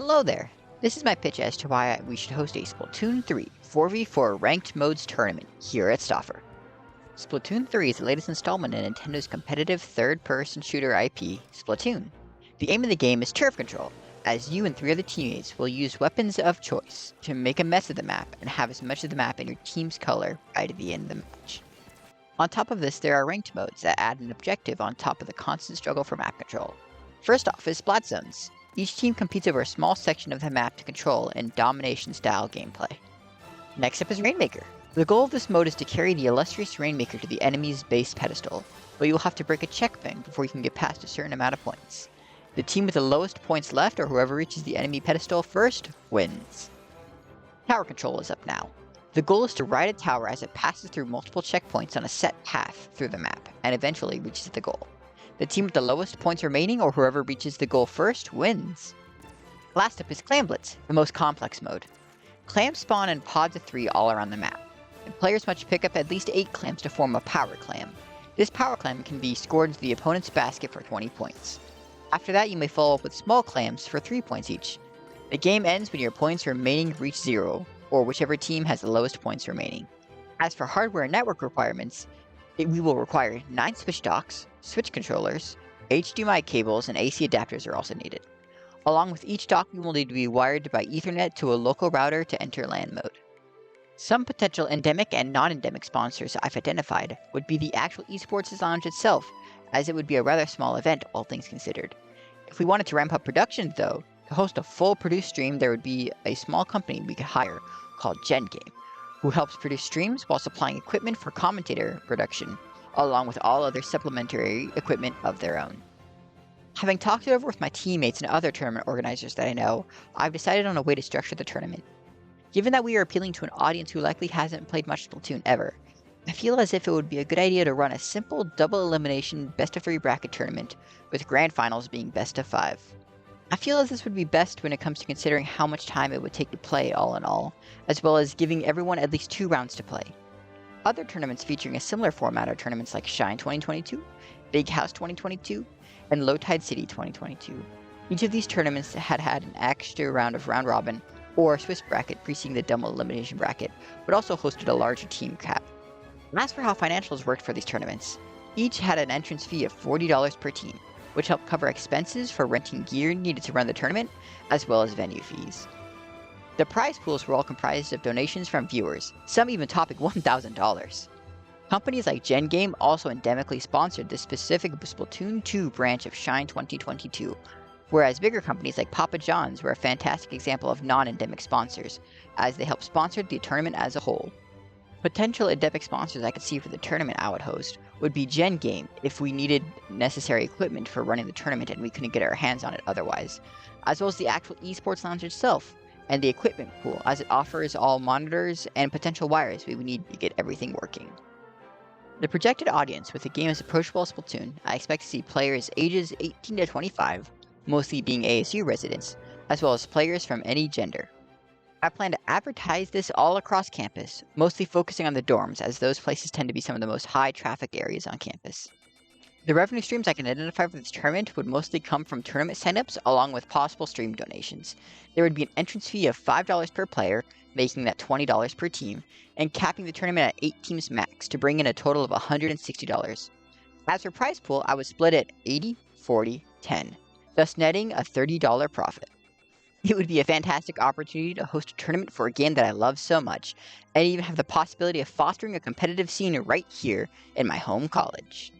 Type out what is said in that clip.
Hello there! This is my pitch as to why we should host a Splatoon 3 4v4 Ranked Modes tournament here at Stauffer. Splatoon 3 is the latest installment in Nintendo's competitive third-person shooter IP, Splatoon. The aim of the game is turf control, as you and 3 other teammates will use weapons of choice to make a mess of the map and have as much of the map in your team's color right at the end of the match. On top of this, there are ranked modes that add an objective on top of the constant struggle for map control. First off is Splat Zones. Each team competes over a small section of the map to control in domination-style gameplay. Next up is Rainmaker. The goal of this mode is to carry the illustrious Rainmaker to the enemy's base pedestal, but you will have to break a checkpoint before you can get past a certain amount of points. The team with the lowest points left, or whoever reaches the enemy pedestal first, wins. Tower control is up now. The goal is to ride a tower as it passes through multiple checkpoints on a set path through the map, and eventually reaches the goal. The team with the lowest points remaining, or whoever reaches the goal first, wins. Last up is Clam Blitz, the most complex mode. Clams spawn in pods of 3 all around the map, and players must pick up at least 8 clams to form a power clam. This power clam can be scored into the opponent's basket for 20 points. After that, you may follow up with small clams for 3 points each. The game ends when your points remaining reach 0, or whichever team has the lowest points remaining. As for hardware and network requirements, we will require 9 switch docks, switch controllers, HDMI cables, and AC adapters are also needed. Along with each dock, you will need to be wired by Ethernet to a local router to enter LAN mode. Some potential endemic and non-endemic sponsors I've identified would be the actual Esports lounge itself, as it would be a rather small event, all things considered. If we wanted to ramp up production, though, to host a full produced stream, there would be a small company we could hire called Gen Game, who helps produce streams while supplying equipment for commentator production, along with all other supplementary equipment of their own. Having talked it over with my teammates and other tournament organizers that I know, I've decided on a way to structure the tournament. Given that we are appealing to an audience who likely hasn't played much Splatoon ever, I feel as if it would be a good idea to run a simple double elimination best of 3 bracket tournament, with grand finals being best of 5. I feel as this would be best when it comes to considering how much time it would take to play all in all, as well as giving everyone at least 2 rounds to play. Other tournaments featuring a similar format are tournaments like Shine 2022, Big House 2022, and Low Tide City 2022. Each of these tournaments had an extra round of round robin, or Swiss bracket preceding the double elimination bracket, but also hosted a larger team cap. And as for how financials worked for these tournaments, each had an entrance fee of $40 per team, which helped cover expenses for renting gear needed to run the tournament, as well as venue fees. The prize pools were all comprised of donations from viewers, some even topping $1,000. Companies like Gen Game also endemically sponsored the specific Splatoon 2 branch of Shine 2022, whereas bigger companies like Papa John's were a fantastic example of non-endemic sponsors, as they helped sponsor the tournament as a whole. Potential endemic sponsors I could see for the tournament I would host would be Gen Game if we needed necessary equipment for running the tournament and we couldn't get our hands on it otherwise, as well as the actual Esports lounge itself, and the equipment pool, as it offers all monitors and potential wires we would need to get everything working. The projected audience with the game as approachable as Splatoon, I expect to see players ages 18 to 25, mostly being ASU residents, as well as players from any gender. I plan to advertise this all across campus, mostly focusing on the dorms, as those places tend to be some of the most high-traffic areas on campus. The revenue streams I can identify for this tournament would mostly come from tournament signups, along with possible stream donations. There would be an entrance fee of $5 per player, making that $20 per team, and capping the tournament at 8 teams max to bring in a total of $160. As for prize pool, I would split it 80, 40, 10, thus netting a $30 profit. It would be a fantastic opportunity to host a tournament for a game that I love so much, and even have the possibility of fostering a competitive scene right here in my home college.